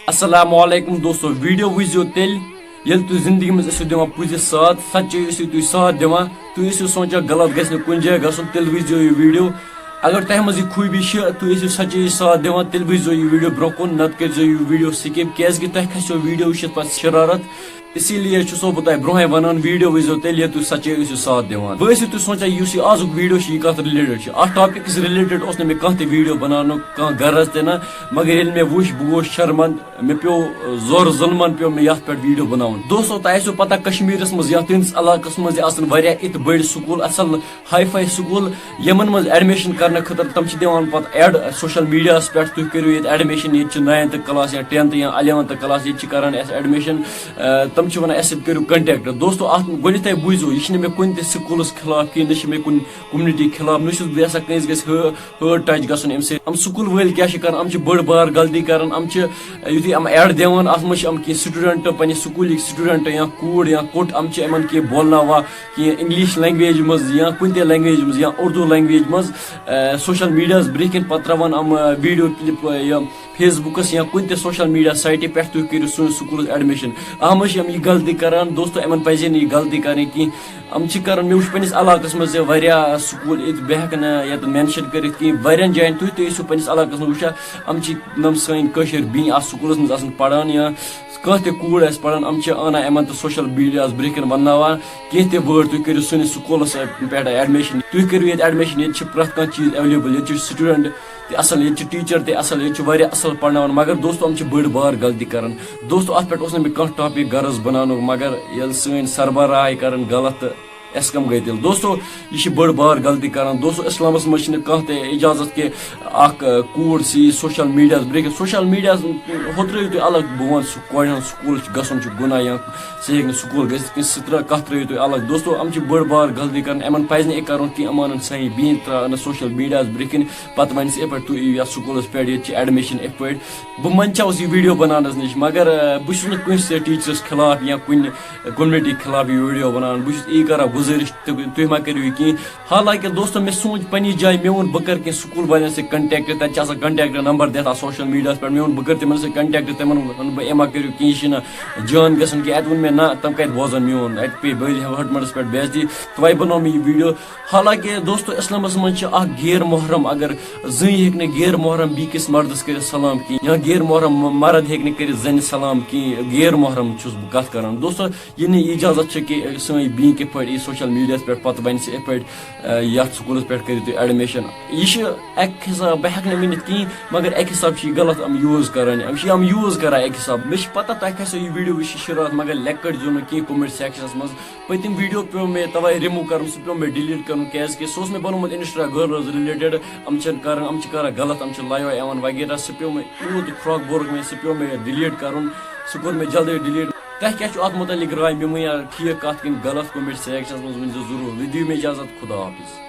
Assalamulikum Dostu. Video vizio tel yel tu zindagi mez isu divan puzi saat sache isu tu saat divan tu isu socha galat gasne kun jay gasun tel video agar tah maz khubi sh tu isu sache saat divan tel video brokon nat ke video skip kes ki tah khasyo video shit pas shararat इसीलिए छुसो बताए ब्रोहे वनान video विजो तेलिए तु सचे इस साथ देवान वैसे तु सोचा युसी आजुक वीडियो शी कत रिलेटेड छ आ टॉपिक इस रिलेटेड ओसने में कहते वीडियो बनानो का गरज ते ना मगर येल में वुश बुगो शर्मन में प्यो जोर जुल्मन प्यो में यात पर वीडियो बनावन दोस्तों ताइसो पता कश्मीरस मज या तिन्स इलाकस मज आसन वारिया इत बड़ स्कूल असल हाई फाई स्कूल यमन मज एडमिशन करने खतर तम छ देवान पत एड सोशल मीडिया पे तु करियो ये एडमिशन ये 9th क्लास या 10th या 11th क्लास ये करन एडमिशन तम करू कंटेक्ट दोस्तों अत गोते बुझो यह मे कुन स्कूलस खिलाफ कि मे कुन कम्युनिटी खिलाफ नस बह कस हर्ट टच गम अम स्कूल वल क्या कर बड़ बार गलती कर यु एड दिवान अत मह कह स्टूडेंट पे स्कूल स्टूडेंट या कूड़ या कोट अमन कह बोलना कह इंग्लिश लैंग्वेज मज या कुन लैंग्वेज मज या उर्दू लैंग्वेज मज सोशल मीडिया ब्रिक पे त्रावान वीडियो क्लिप या फेसबुकस या कुन सोशल मीडिया साइट पे तुम करो सोन स्कूल एडमिशन अम यह गलती करान दोस्तों इन पे नहीं गलती कर कर मे वो पस इलाकस मज स्कूल ये बह ये मेंशन कर वारियन जायन तुम पस इलाकस मज वो सर बी आ स्कूलस मज पढ़ान या कह कूड़ पढ़ान आना इन तो सोशल मीडिया ब्रिक वन कह वर्ड तुम करो सोन स्कूलस पे एडमिशन तुम करो ये एडमिशन ये प्रत कह चीज एवेलेबल ये स्टूडेंट असल ये टीचर असल ये असल पढ़ना मगर दोस्तों बड़ बार गलती कर दोस्तों अत पे मे कह टॉपिक गरज बनान मगर ये सन सरबराह कर गलत एस कम गई दिल दोस्तों यह बड़ बार गलती कर दोस्तों इस्लामस मज कह इजाजत के कूड़ सी social media break social media हो त्रो तुम अलग बह वन कोड़न स्कूल गसन गुना या सह हे स्कूल गि सह कह त्रो तुम अलग दोस्तों बड़ बार गलती कर इन पज न कर अमान सही बी त्र सोशल मीडिया ब्रिकन पे वन पे तुम या स्कूल पे एडमिशन इत पे बह मंचावस यह वीडियो बनानस नश मगर बहुत कुछ टीचरस खिलाफ या कुन कम्युनिटी खिलाफ यह वीडियो बनान बहुत यी कर गुजारिश तुम मा करो कहीं हालांकि दोस्तों मे सोच पनी जाए मे वो बह कर स्कूल वाले से कंटेक्ट तक कंटेक्ट नंबर दिता सोशल मीडिया पे मे वो बह कर तिमन से कंटेक्ट तिमन बह मा करो कहीं जान गसन कि वो मे ना तम कत बोजन मोन पे बल हटमंडस पे बेजती तवे बनो मे यह वीडियो हालांकि दोस्तों इस्लामस मज गैर मोहरम अगर जन हे गैर मोहरम बीकिस मर्दस कर सलाम कहीं या गैर मोहरम मर्द हे कर जन सलाम कहीं गैर मोहरम कत कर दोस्तों यह इजाजत कि सी बी के पे सोशल मीडिया पे पत वन से पे ये स्कूल पे करो एडमिशन यह हिसाब बह हे वन कहीं मगर एक हिसाब गलत यूज कर यूज कर एक हिसाब मे पता तुम खसो यह वीडियो वो शुरुआत मगर लेक्ट जो कहीं कमेंट सेक्शनस मज पतम वीडियो पे मे तवे रिमूव कर सह पे डिलीट कर क्या मे बनोत इंस्टा गर्ल्स रिलेटेड कर गलत लाइव एवन वगैरह सह पे मे यूत फ्रॉक बोर्क मे सह पे मे डिलीट कर सह कोर मे जल्दी डिलीट तह क्या अत मुतलिक राय मे ठीक कत कि गलत कमेंट सेक्शनस मज वन जरूर विदियो में इजाजत खुदा हाफिज।